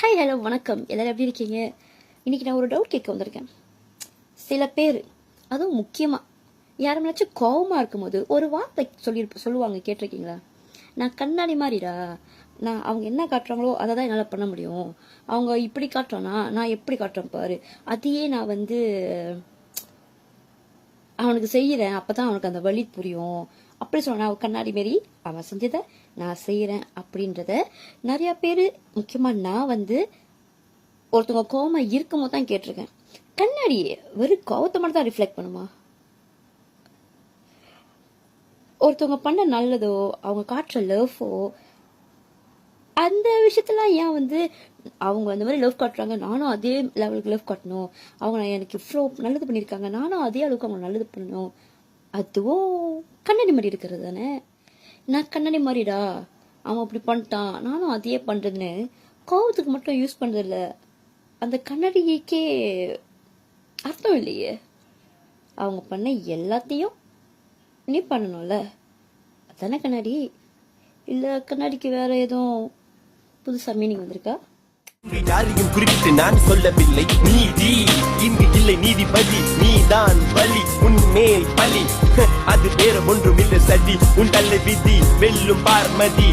Hi hello வணக்கம். எல்லோரும் எப்படி இருக்கீங்க? இன்றைக்கி நான் ஒரு டவுட் கேட்க வந்திருக்கேன். சில பேர், அதுவும் முக்கியமாக யாருமேனாச்சும் கோவமாக இருக்கும்போது ஒரு வார்த்தை சொல்லுவாங்க, கேட்டிருக்கீங்களா? நான் கண்ணாடி மாதிரிடா, நான் அவங்க என்ன காட்டுறாங்களோ அதை தான் என்னால் பண்ண முடியும். அவங்க இப்படி காட்டுறோன்னா நான் எப்படி காட்டுறேன் பாரு, அதையே நான் அவனுக்கு செய்கிறேன், அப்போ தான் அவனுக்கு அந்த வலி புரியும். அப்படி சொன்னா கண்ணாடி மாரி அவன் செஞ்சதை நான் செய்கிறேன் அப்படின்றத நிறைய பேர், முக்கியமாக நான் ஒருத்தவங்க கோவமாக இருக்கும் போது தான் கேட்டிருக்கேன். கண்ணாடி வெறும் கோவத்தை மட்டும் தான் ரிஃப்ளெக்ட் பண்ணுமா? ஒருத்தவங்க பண்ண நல்லதோ, அவங்க காட்டுற லவ்வோ, அந்த விஷயத்தெல்லாம் ஏன் அவங்க அந்த மாதிரி லவ் காட்டுறாங்க, நானும் அதே லெவலுக்கு லவ் காட்டணும். அவங்க எனக்கு இவ்வளோ நல்லது பண்ணியிருக்காங்க, நானும் அதே அளவுக்கு அவங்க நல்லது பண்ணணும். அதுவும் கண்ணாடி மாதிரி இருக்கிறது தானே. நான் கண்ணாடி மாதிரிடா, அவன் அப்படி பண்ணிட்டான், நானும் அதையே பண்ணுறதுன்னு கோவத்துக்கு மட்டும் யூஸ் பண்ணுறதில்ல. அந்த கண்ணாடிக்கே அர்த்தம் இல்லையே. அவங்க பண்ண எல்லாத்தையும் நீ பண்ணணும்ல, அதானே கண்ணாடி. இல்லை கண்ணாடிக்கு வேற எதுவும் புதுசாக மீனிங் வந்திருக்கா? யாரையும் குறிப்பிட்டு நான் சொல்லவில்லை. நீதி இங்கு இல்லை, நீதிபதி நீதான் வலி, உன்மேல் பலி. அது வேற ஒன்றும் இல்லை சதி, உன் தள்ள விதி வெல்லும் பார்மதி.